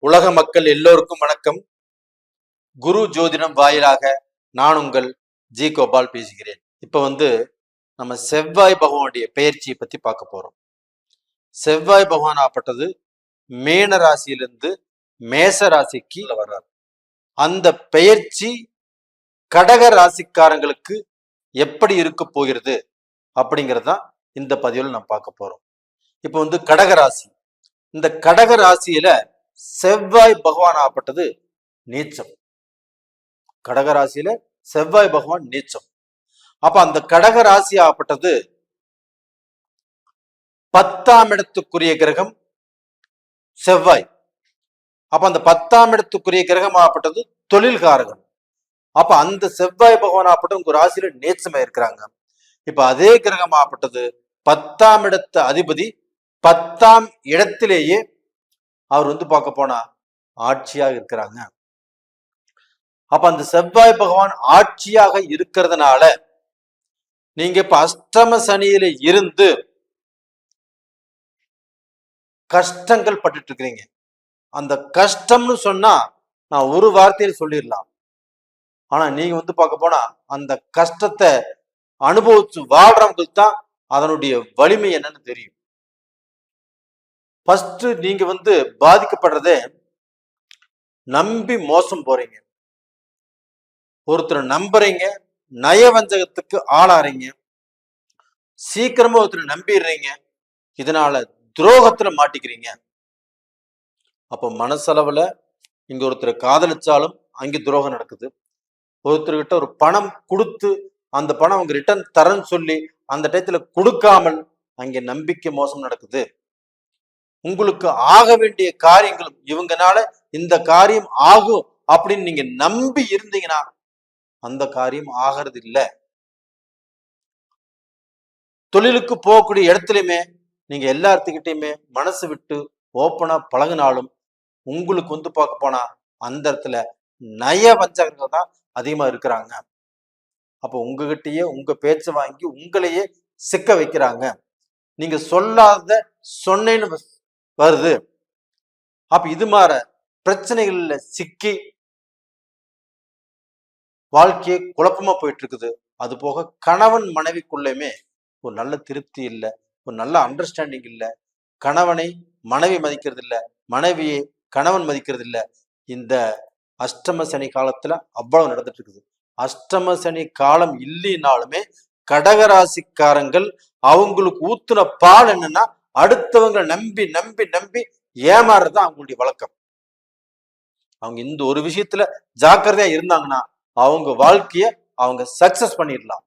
உலக மக்கள் எல்லோருக்கும் வணக்கம். குரு ஜோதிடம் வாயிலாக நான் உங்கள் ஜி கோபால் பேசுகிறேன். இப்ப நம்ம செவ்வாய் பகவானுடைய பெயர்ச்சியை பத்தி பார்க்க போறோம். செவ்வாய் பகவான் ஆப்பட்டது மீன ராசியிலிருந்து மேச ராசிக்கு வர்றார். அந்த பெயர்ச்சி கடக ராசிக்காரங்களுக்கு எப்படி இருக்க போகிறது அப்படிங்கறதுதான் இந்த பதிவில் நம்ம பார்க்க போறோம். இப்ப கடக ராசி, இந்த கடக ராசியில செவ்வாய் பகவான் ஆப்பட்டது நீச்சம். கடகராசியில செவ்வாய் பகவான் நீச்சம். அப்ப அந்த கடக ராசி ஆப்பட்டது 10ஆம் இடத்துக்குரிய கிரகம் செவ்வாய். அப்ப அந்த 10ஆம் இடத்துக்குரிய கிரகம் ஆப்பட்டது தொழில்காரகம். அப்ப அந்த செவ்வாய் பகவான் ஆப்பட்டது உங்க ராசியில நீச்சமா இருக்கிறாங்க. இப்ப அதே கிரகம் ஆப்பட்டது 10ஆம் இடத்து அதிபதி 10ஆம் இடத்திலேயே அவர் பார்க்க போனா ஆட்சியாக இருக்கிறாங்க. அப்ப அந்த செவ்வாய் பகவான் ஆட்சியாக இருக்கிறதுனால நீங்க இப்ப அஷ்டம சனியில இருந்து கஷ்டங்கள் பட்டுட்டு இருக்கிறீங்க. அந்த கஷ்டம்னு சொன்னா நான் ஒரு வார்த்தையில் சொல்லிடலாம். ஆனா நீங்க பார்க்க போனா அந்த கஷ்டத்தை அனுபவிச்சு வாழ்றவங்களுக்கு தான் அதனுடைய வலிமை என்னன்னு தெரியும். ஃபர்ஸ்ட் நீங்க பாதிக்கப்படுறதே நம்பி மோசம் போறீங்க. ஒருத்தரை நம்புறீங்க, நயவஞ்சகத்துக்கு ஆளாறீங்க, சீக்கிரமா ஒருத்தரை நம்பிடுறீங்க, இதனால துரோகத்துல மாட்டிக்கிறீங்க. அப்ப மனசளவுல இங்க ஒருத்தரை காதலிச்சாலும் அங்க துரோகம் நடக்குது. ஒருத்தர்கிட்ட ஒரு பணம் கொடுத்து அந்த பணம் அவங்க ரிட்டர்ன் தரன்னு சொல்லி அந்த டயத்துல கொடுக்காமல் அங்க நம்பிக்கை மோசம் நடக்குது. உங்களுக்கு ஆக வேண்டிய காரியங்களும் இவங்கனால இந்த காரியம் ஆகும் அப்படின்னு நீங்க நம்பி இருந்தீங்கன்னா அந்த காரியம் ஆகிறது இல்லை. தொழிலுக்கு போகக்கூடிய இடத்துலயுமே நீங்க எல்லாத்துக்கிட்டையுமே மனசு விட்டு ஓப்பனா பழகினாலும் உங்களுக்கு பார்க்க போனா அந்த இடத்துல நய வஞ்சகங்கள் தான் அதிகமா இருக்கிறாங்க. அப்போ உங்ககிட்டயே உங்க பேச்சை வாங்கி உங்களையே சிக்க வைக்கிறாங்க. நீங்க சொல்லாத சொன்னேன்னு வருது. அப்ப இது மாதிரி பிரச்சனைகள்ல சிக்கி வாழ்க்கையே குழப்பமா போயிட்டு இருக்குது. அது போக கணவன் மனைவிக்குள்ளயுமே ஒரு நல்ல திருப்தி இல்லை, ஒரு நல்ல அண்டர்ஸ்டாண்டிங் இல்லை. கணவனை மனைவி மதிக்கிறது இல்லை, மனைவியை கணவன் மதிக்கிறது இல்லை. இந்த அஷ்டம சனி காலத்துல அவ்வளவு நடந்துட்டு இருக்குது. அஷ்டம சனி காலம் இல்லைனாலுமே கடகராசிக்காரங்கள் அவங்களுக்கு ஊத்துன பால் என்னன்னா அடுத்தவங்களை நம்பி நம்பி நம்பி ஏமாறுறதுதான் அவங்களுடைய வழக்கம். அவங்க இந்த ஒரு விஷயத்துல ஜாக்கிரதையா இருந்தாங்கன்னா அவங்க வாழ்க்கைய அவங்க சக்சஸ் பண்ணிடலாம்.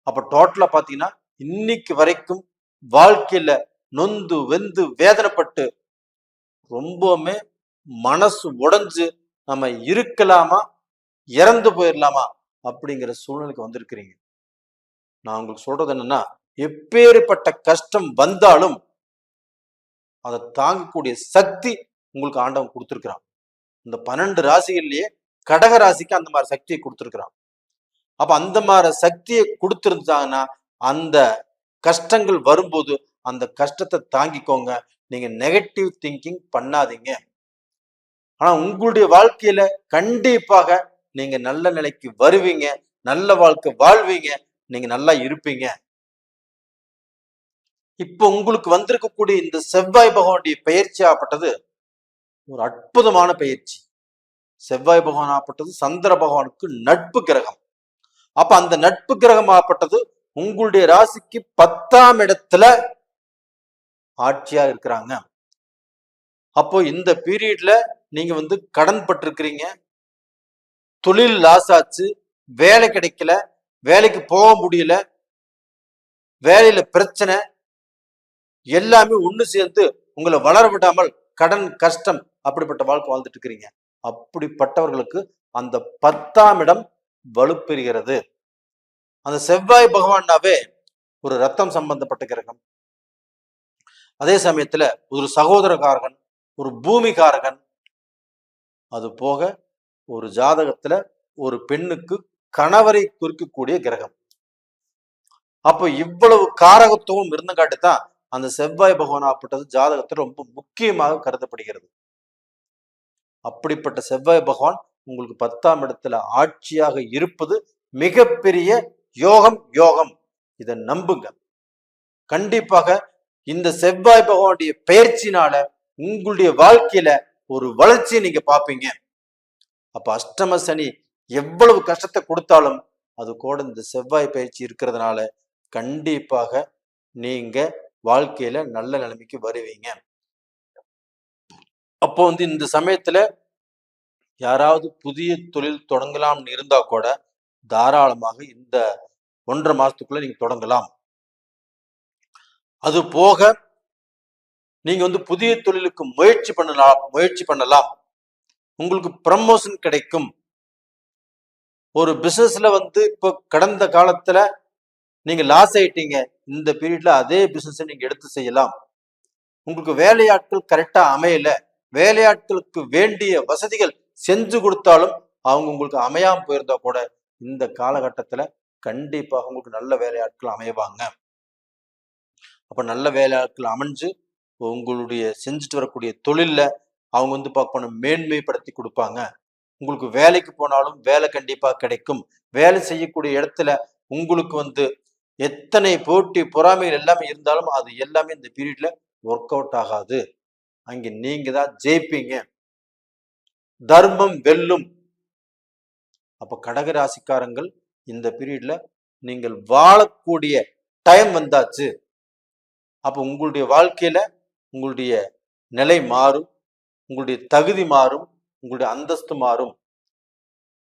அப்ப டோட்டலா பாத்தீங்கன்னா இன்னைக்கு வரைக்கும் வாழ்க்கையில நொந்து வெந்து வேதனைப்பட்டு ரொம்பவுமே மனசு உடைஞ்சு நம்ம இருக்கலாமா இறந்து போயிடலாமா அப்படிங்கிற சூழ்நிலைக்கு வந்திருக்கிறீங்க. நான் உங்களுக்கு சொல்றது என்னன்னா, எப்பேற்பட்ட கஷ்டம் வந்தாலும் அதை தாங்கக்கூடிய சக்தி உங்களுக்கு ஆண்டவன் கொடுத்திருக்கிறான். இந்த 12 ராசிகள்லயே கடக ராசிக்கு அந்த மாதிரி சக்தியை கொடுத்திருக்கிறான். அப்ப அந்த மாதிரி சக்தியை கொடுத்திருந்தாங்கன்னா அந்த கஷ்டங்கள் வரும்போது அந்த கஷ்டத்தை தாங்கிக்கோங்க. நீங்க நெகட்டிவ் திங்கிங் பண்ணாதீங்க. ஆனா உங்களுடைய வாழ்க்கையில கண்டிப்பாக நீங்க நல்ல நிலைக்கு வருவீங்க, நல்ல வாழ்க்கை வாழ்வீங்க, நீங்க நல்லா இருப்பீங்க. இப்ப உங்களுக்கு வந்திருக்கக்கூடிய இந்த செவ்வாய் பகவானுடைய பயிற்சி ஆப்பட்டது ஒரு அற்புதமான பயிற்சி. செவ்வாய் பகவான் ஆப்பட்டது சந்திர பகவானுக்கு நட்பு கிரகம். அப்ப அந்த நட்பு கிரகம் ஆப்பட்டது உங்களுடைய ராசிக்கு 10ஆம் இடத்துல ஆட்சியா இருக்கிறாங்க. அப்போ இந்த பீரியட்ல நீங்க கடன் பட்டிருக்கிறீங்க, தொழில் லாஸ் ஆச்சு, வேலை கிடைக்கல, வேலைக்கு போக முடியல, வேலையில பிரச்சனை, எல்லாமே ஒண்ணு சேர்ந்து உங்களை வளர விடாமல் கடன் கஷ்டம் அப்படிப்பட்ட வாழ்க்கை வாழ்ந்துட்டு இருக்கிறீங்க. அப்படிப்பட்டவர்களுக்கு அந்த 10ஆம் இடம் வலுப்பெறுகிறது. அந்த செவ்வாய் பகவானாவே ஒரு ரத்தம் சம்பந்தப்பட்ட கிரகம். அதே சமயத்துல ஒரு சகோதரகாரகன், ஒரு பூமிகாரகன். அது போக ஒரு ஜாதகத்துல ஒரு பெண்ணுக்கு கணவரை குறிக்கக்கூடிய கிரகம். அப்ப இவ்வளவு காரகத்துவம் இருந்தங்காட்டித்தான் அந்த செவ்வாய் பகவான் ஆப்பட்டது ஜாதகத்தில் ரொம்ப முக்கியமாக கருதப்படுகிறது. அப்படிப்பட்ட செவ்வாய் பகவான் உங்களுக்கு 10ஆம் இடத்துல ஆட்சியாக இருப்பது மிகப்பெரிய யோகம். யோகம், இதை நம்புங்க. கண்டிப்பாக இந்த செவ்வாய் பகவானுடைய பெயர்ச்சினால உங்களுடைய வாழ்க்கையில ஒரு வளர்ச்சியை நீங்க பார்ப்பீங்க. அப்ப அஷ்டம சனி எவ்வளவு கஷ்டத்தை கொடுத்தாலும் அது கூட இந்த செவ்வாய் பயிற்சி இருக்கிறதுனால கண்டிப்பாக நீங்க வாழ்க்கையில நல்ல நிலைமைக்கு வருவீங்க. அப்போ இந்த சமயத்துல யாராவது புதிய தொழில் தொடங்கலாம்னு இருந்தா கூட தாராளமாக இந்த 1.5 மாசத்துக்குள்ள நீங்க தொடங்கலாம். அது போக நீங்க புதிய தொழிலுக்கு முயற்சி பண்ணலாம். உங்களுக்கு ப்ரமோஷன் கிடைக்கும். ஒரு பிசினஸ்ல இப்ப கடந்த காலத்துல நீங்க லாஸ் ஆயிட்டீங்க, இந்த பீரியட்ல அதே பிசினஸ் நீங்க எடுத்து செய்யலாம். உங்களுக்கு வேலையாட்கள் கரெக்டா அமையல, வேலையாட்களுக்கு வேண்டிய வசதிகள் செஞ்சு கொடுத்தாலும் அவங்க உங்களுக்கு அமையாம போயிருந்தா கூட இந்த காலகட்டத்துல கண்டிப்பாக உங்களுக்கு நல்ல வேலையாட்கள் அமைவாங்க. அப்ப நல்ல வேலையாட்கள் அமைஞ்சு உங்களுடைய செஞ்சுட்டு வரக்கூடிய தொழில்ல அவங்க பார்க்கணும் மேன்மைப்படுத்தி கொடுப்பாங்க. உங்களுக்கு வேலைக்கு போனாலும் வேலை கண்டிப்பா கிடைக்கும். வேலை செய்யக்கூடிய இடத்துல உங்களுக்கு எத்தனை போட்டி பொறாமைகள் எல்லாமே இருந்தாலும் அது எல்லாமே இந்த பீரியட்ல ஒர்க் அவுட் ஆகாது. அங்க நீங்க தான் ஜெயிப்பீங்க. தர்மம் வெல்லும். அப்ப கடகராசிக்காரங்கள் இந்த பீரியட்ல நீங்கள் வாழக்கூடிய டைம் வந்தாச்சு. அப்ப உங்களுடைய வாழ்க்கையில உங்களுடைய நிலை மாறும், உங்களுடைய தகுதி மாறும், உங்களுடைய அந்தஸ்து மாறும்.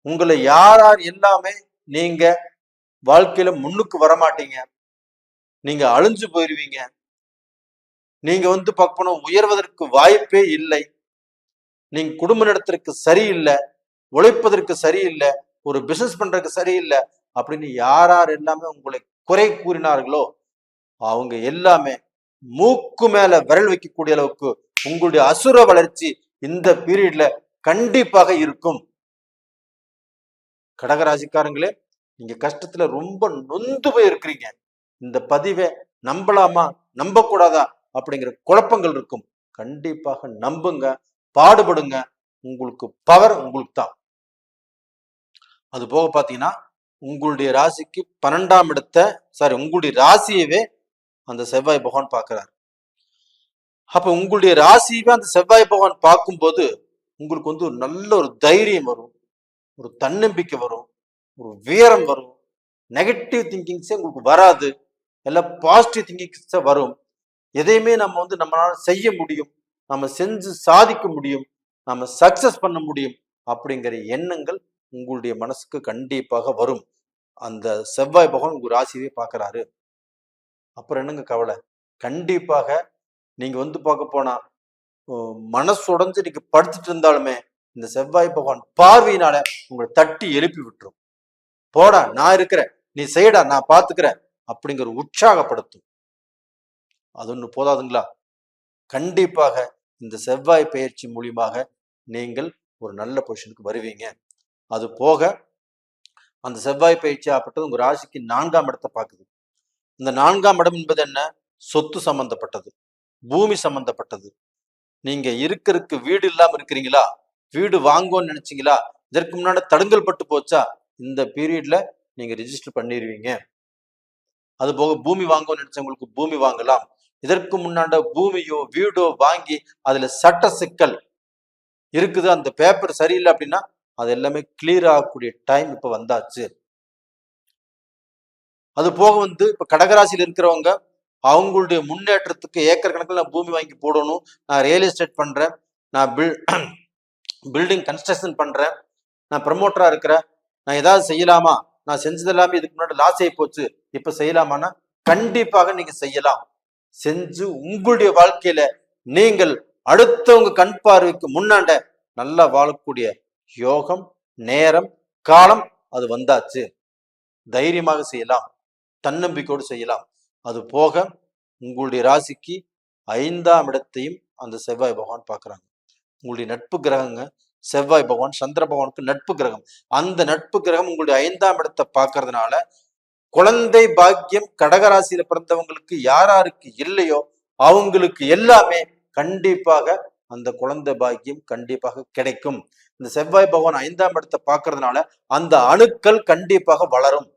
உங்களை யார் எல்லாமே நீங்க வாழ்க்கையில முன்னுக்கு வரமாட்டீங்க. நீங்க அழிஞ்சு போயிருவீங்க. நீங்க பார்க்கணும் உயர்வதற்கு வாய்ப்பே இல்லை. நீங்க குடும்ப நடத்துறதுக்கு சரியில்லை, உழைப்பதற்கு சரியில்லை, ஒரு பிசினஸ் பண்றதுக்கு சரியில்லை அப்படின்னு யார் எல்லாமே உங்களை குறை கூறினார்களோ அவங்க எல்லாமே மூக்கு மேல விரல் வைக்கக்கூடிய அளவுக்கு உங்களுடைய அசுர வளர்ச்சி இந்த பீரியட்ல கண்டிப்பாக இருக்கும். கடகராசிக்காரங்களே, நீங்க கஷ்டத்துல ரொம்ப நொந்து போய் இருக்கிறீங்க. இந்த பதிவை நம்பலாமா நம்பக்கூடாதா அப்படிங்கிற குழப்பங்கள் இருக்கும். கண்டிப்பாக நம்புங்க, பாடுபடுங்க. உங்களுக்கு பவர் உங்களுக்கு தான். அது போக பாத்தீங்கன்னா உங்களுடைய ராசிக்கு 12ஆம் இடத்தை உங்களுடைய ராசியவே அந்த செவ்வாய் பகவான் பார்க்கிறார். அப்ப உங்களுடைய ராசியவே அந்த செவ்வாய் பகவான் பார்க்கும்போது உங்களுக்கு ஒரு நல்ல ஒரு தைரியம் வரும், ஒரு தன்னம்பிக்கை வரும், ஒரு வீரம் வரும். நெகட்டிவ் திங்கிங்ஸே உங்களுக்கு வராது, எல்லாம் பாசிட்டிவ் திங்கிங்ஸே வரும். எதையுமே நம்ம நம்மளால செய்ய முடியும், நம்ம செஞ்சு சாதிக்க முடியும், நம்ம சக்சஸ் பண்ண முடியும் அப்படிங்கிற எண்ணங்கள் உங்களுடைய மனசுக்கு கண்டிப்பாக வரும். அந்த செவ்வாய் பகவான் உங்க ராசியவே பார்க்கிறாரு. அப்புறம் என்னங்க கவலை? கண்டிப்பாக நீங்க பார்க்க போனா மனசு உடைஞ்சு நீங்க படுத்துட்டு இருந்தாலுமே இந்த செவ்வாய் பகவான் பார்வையினால உங்களை தட்டி எழுப்பி விட்டுரும். போடா, நான் இருக்கிறேன், நீ செய்யடா, நான் பாத்துக்கிறேன் அப்படிங்கிற உற்சாகப்படுத்தும். அது ஒண்ணு போதாதுங்களா? கண்டிப்பாக இந்த செவ்வாய் பயிற்சி மூலியமாக நீங்கள் ஒரு நல்ல பொசிஷனுக்கு வருவீங்க. அது போக அந்த செவ்வாய் பயிற்சி ஆப்பட்டது உங்க ராசிக்கு 4ஆம் இடத்தை பார்க்குது. இந்த 4ஆம் இடம் என்பது என்ன? சொத்து சம்பந்தப்பட்டது, பூமி சம்பந்தப்பட்டது. நீங்க இருக்கிறதுக்கு வீடு இல்லாம இருக்கிறீங்களா? வீடு வாங்குவோன்னு நினைச்சீங்களா? இதற்கு முன்னாடி தடுங்கல் பட்டு போச்சா? இந்த பீரியட்ல நீங்க ரிஜிஸ்டர் பண்ணிடுவீங்க. அது போக பூமி வாங்குவோன்னு நினைச்சவங்களுக்கு பூமி வாங்கலாம். இதற்கு முன்னாடி பூமியோ வீடோ வாங்கி அதுல சட்ட சிக்கல் இருக்குது, அந்த பேப்பர் சரியில்லை அப்படின்னா அது எல்லாமே கிளியர் ஆகக்கூடிய டைம் இப்ப வந்தாச்சு. அது போக இப்ப கடகராசியில் இருக்கிறவங்க அவங்களுடைய முன்னேற்றத்துக்கு ஏக்கர் கணக்கில் நான் பூமி வாங்கி போடணும், நான் ரியல் எஸ்டேட் பண்றேன், நான் பில்டிங் கன்ஸ்ட்ரக்ஷன் பண்றேன், நான் ப்ரமோட்டரா இருக்கிறேன், நான் ஏதாவது செய்யலாமா, நான் செஞ்சது எல்லாமே இதுக்கு முன்னாடி லாஸ் ஆகி போச்சு, இப்ப செய்யலாமான்னா கண்டிப்பாக நீங்க செய்யலாம். செஞ்சு உங்களுடைய வாழ்க்கையில நீங்கள் அடுத்தவங்க கண் பார்வைக்கு முன்னாண்ட நல்லா வாழக்கூடிய யோகம், நேரம், காலம் அது வந்தாச்சு. தைரியமாக செய்யலாம், தன்னம்பிக்கையோடு செய்யலாம். அது போக உங்களுடைய ராசிக்கு 5ஆம் இடத்தையும் அந்த செவ்வாய் பகவான் பார்க்குறாங்க. உங்களுடைய நட்பு கிரகங்க செவ்வாய் பகவான், சந்திர பகவானுக்கு நட்பு கிரகம். அந்த நட்பு கிரகம் உங்களுடைய 5ஆம் இடத்தை பார்க்கறதுனால குழந்தை பாக்கியம் கடகராசியில பிறந்தவங்களுக்கு யாருக்கு இல்லையோ அவங்களுக்கு எல்லாமே கண்டிப்பாக அந்த குழந்தை பாக்கியம் கண்டிப்பாக கிடைக்கும். இந்த செவ்வாய் பகவான் 5ஆம் இடத்தை பார்க்கறதுனால அந்த அணுக்கள் கண்டிப்பாக வளரும்.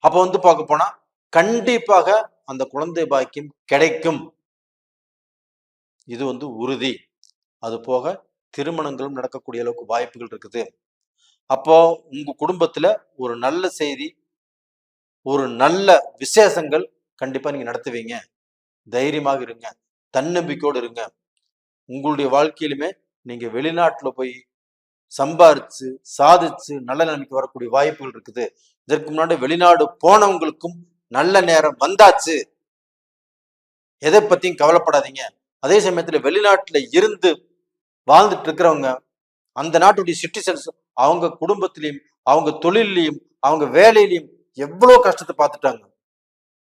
அப்ப பார்க்க போனா கண்டிப்பாக அந்த குழந்தை பாக்கியம் கிடைக்கும். இது உறுதி. அது போக திருமணங்களும் நடக்கக்கூடிய அளவுக்கு வாய்ப்புகள் இருக்குது. அப்போ உங்க குடும்பத்துல ஒரு நல்ல செய்தி, ஒரு நல்ல விசேஷங்கள் கண்டிப்பா நீங்க நடத்துவீங்க. தைரியமாக இருங்க, தன்னம்பிக்கையோடு இருங்க. உங்களுடைய வாழ்க்கையிலுமே நீங்க வெளிநாட்டுல போய் சம்பாரிச்சு சாதிச்சு நல்ல நிலைமைக்கு வரக்கூடிய வாய்ப்புகள் இருக்குது. இதற்கு முன்னாடி வெளிநாடு போனவங்களுக்கும் நல்ல நேரம் வந்தாச்சு. எதை பத்தியும் கவலைப்படாதீங்க. அதே சமயத்துல வெளிநாட்டுல இருந்து வாழ்ந்துட்டு இருக்கிறவங்க அந்த நாட்டுடைய சிட்டிசன்ஸ் அவங்க குடும்பத்திலையும் அவங்க தொழிலையும் அவங்க வேலையிலையும் எவ்வளவு கஷ்டத்தை பார்த்துட்டாங்க.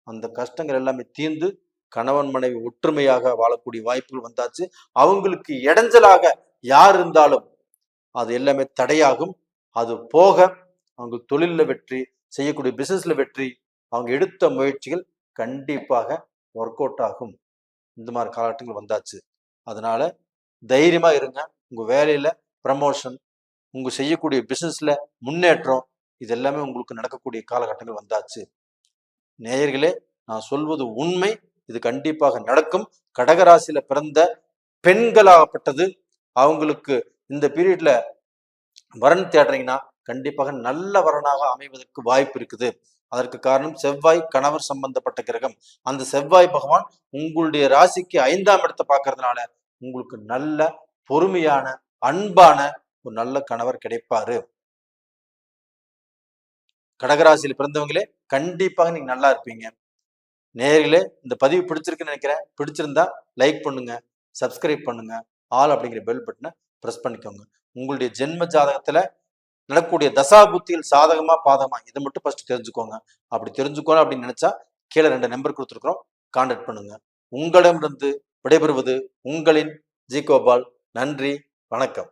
அந்த கஷ்டங்கள் எல்லாமே தீர்ந்து கணவன் மனைவி ஒற்றுமையாக வாழக்கூடிய வாய்ப்புகள் வந்தாச்சு. அவங்களுக்கு இடைஞ்சலாக யார் இருந்தாலும் அது எல்லாமே தடையாகும். அது போக அவங்க தொழில வெற்றி, செய்யக்கூடிய பிசினஸ்ல வெற்றி, அவங்க எடுத்த முயற்சிகள் கண்டிப்பாக ஒர்க் அவுட் ஆகும். இந்த மாதிரி காலகட்டங்கள் வந்தாச்சு. அதனால தைரியமா இருங்க. உங்க வேலையில ப்ரமோஷன், உங்க செய்யக்கூடிய பிசினஸ்ல முன்னேற்றம், இது எல்லாமே உங்களுக்கு நடக்கக்கூடிய காலகட்டங்கள் வந்தாச்சு. நேயர்களே, நான் சொல்வது உண்மை. இது கண்டிப்பாக நடக்கும். கடகராசியில பிறந்த பெண்களாகப்பட்டது அவங்களுக்கு இந்த பீரியட்ல வரன் தேடுறீங்கன்னா கண்டிப்பாக நல்ல வரனாக அமைவதற்கு வாய்ப்பு இருக்குது. அதற்கு காரணம் செவ்வாய் கணவர் சம்பந்தப்பட்ட கிரகம். அந்த செவ்வாய் பகவான் உங்களுடைய ராசிக்கு 5ஆம் இடத்தை பார்க்கறதுனால உங்களுக்கு நல்ல பொறுமையான அன்பான ஒரு நல்ல கணவர் கிடைப்பாரு. கடகராசியில் பிறந்தவங்களே கண்டிப்பாக நீங்க நல்லா இருப்பீங்க. நேயர்களே, இந்த பதிவு பிடிச்சிருக்குன்னு நினைக்கிறேன். பிடிச்சிருந்தா லைக் பண்ணுங்க, சப்ஸ்கிரைப் பண்ணுங்க, ஆல் அப்படிங்கிற பெல் பட்டனை பிரஸ் பண்ணிக்கோங்க. உங்களுடைய ஜென்ம ஜாதகத்துல நடக்கக்கூடிய தசாபுத்தியில் சாதகமா பாதகமா இதை மட்டும் ஃபர்ஸ்ட் தெரிஞ்சுக்கோங்க. அப்படி தெரிஞ்சுக்கணும் அப்படின்னு நினைச்சா கீழே 2 நம்பர் கொடுத்துருக்கிறோம், கான்டாக்ட் பண்ணுங்க. உங்களிடமிருந்து விடைபெறுவது உங்களின் ஜி கோபால். நன்றி, வணக்கம்.